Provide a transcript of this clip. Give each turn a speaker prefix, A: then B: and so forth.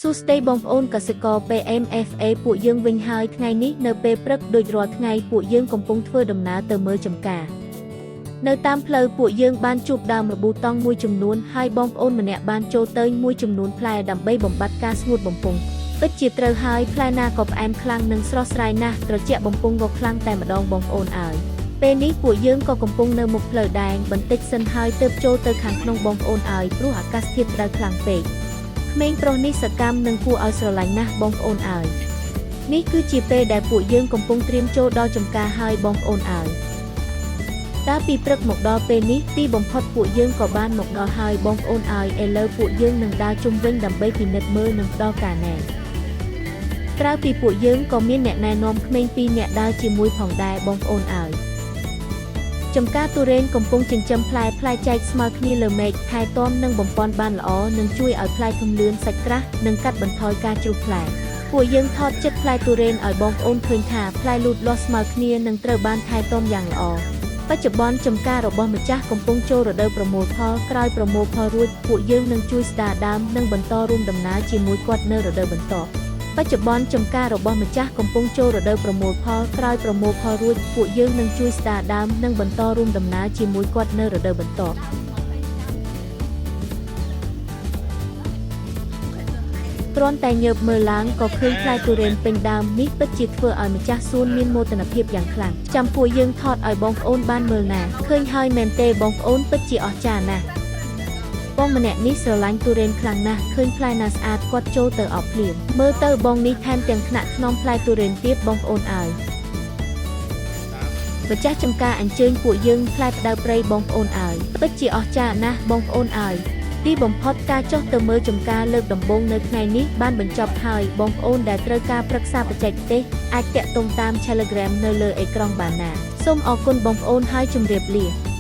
A: សួស្តីបងប្អូនកសិករ PMFA ពួកយើងវិញហើយថ្ងៃនេះនៅពេលព្រឹកដូចរាល់ថ្ងៃពួកយើងកំពុងធ្វើដំណើរទៅមើលចម្ការនៅតាមផ្លូវពួកយើងបានជួបដើមរបួសតង់មួយចំនួនហើយបងប្អូនម្នាក់បានចូលទៅមួយចំនួនផ្លែដើម្បីបំបត្តិការស្ងួតបំពង់ពិតជាត្រូវហើយផ្លែណាក៏ផ្អែមខ្លាំងនិងស្រស់ស្រាយណាស់ត្រជាក់បំពង់ក៏ខ្លាំងតែម្ដងបងប្អូនអើយពេលនេះពួកយើងក៏កំពុងនៅមុខផ្លូវដែងបន្តិចសិនហើយទើបចូលទៅខាងក្នុងបងប្អូនអើយព្រោះអាកាសធាតុក្តៅខ្លាំងពេកក្មេងប្រុសនេះសកម្មនិងគួរឲ្យស្រឡាញ់ណាស់បងប្អូនអើយនេះគឺជាពេលដែលពួកយើងកំពុងត្រៀមចូលដល់ចម្ការហើយបងប្អូនអើយតាពីព្រឹកមកដល់ពេលនេះទីបំផុតពួកយើងក៏បានមកដល់ហើយបងប្អូនអើយឥឡូវពួកយើងនឹងដើរជុំវិញដើម្បីពិនិត្យមើលនិងផ្ដល់ការណែក្រៅពីពួកយើងក៏មានអ្នកណែនាំក្មេង2នាក់ដើរជាមួយផងដែរបងប្អូនអើយចំការទុរេនកំពុងចិញ្ចឹមផ្លែចែកស្មើគ្នាលើមេឃថែទាំនិងបំពេញបានល្អនឹងជួយឲ្យផ្លែធំលឿនសាច់ក្រាស់និងកាត់បន្ថយការជ្រុះផ្លែពួកយើងថតចិត្តផ្លែទុរេនឲ្យបងប្អូនឃើញថាផ្លែលូតលាស់ស្មើគ្នានិងត្រូវបានថែទាំយ៉ាងល្អបច្ចុប្បន្នចំការរបស់ម្ចាស់កំពុងចូលរដូវប្រមូលផលក្រោយប្រមូលផលរួចពួកយើងនឹងជួយស្ដារដើមនិងបន្តរួមដំណើរជាមួយគាត់នៅរដូវបន្តបច្ចុប្បន្នចំការរបស់ម្ចាស់កំពុងចូលរដូវប្រមូលផលក្រោយប្រមូលផលរួចពួកយើងនឹងជួយស្ដារដើមនិងបន្តរួមដំណើរជាមួយគាត់នៅរដូវបន្តគ្រាន់តែញើបមើលឡើងក៏ឃើញផ្លែទុរេនពេញដើមនេះពិតជាធ្វើឲ្យម្ចាស់សួនមានមោទនភាពយ៉ាងខ្លាំងចាំពួកយើងថតឲ្យបងប្អូនបានមើលណាឃើញហើយមែនទេបងប្អូនពិតជាអស្ចារ្យណាស់បងម្នាក់នេះស្រឡាញ់ទុរេនខ្លាំងណាស់ឃើញផ្លែណាស្អាតគាត់ចូលទៅអោបភ្លាមមើលទៅបងនេះថែមទាំងថ្នាក់ថ្នមផ្លែទុរេនទៀតបងប្អូនអើយម្ចាស់ចំការអញ្ជើញពួកយើងផ្លែផ្ដៅព្រៃបងប្អូនអើយពិតជាអស្ចារ្យណាស់បងប្អូនអើយទីបំផុតការចុះទៅមើលចំការលើកដំបូងនៅថ្ងៃនេះបានបញ្ចប់ហើយបងប្អូនដែលត្រូវការប្រឹក្សាបច្ចេកទេសអាចតាក់ទងតាម Telegram នៅលើអេក្រង់បានណាសូមអរគុណបងប្អូនហើយជម្រាបលា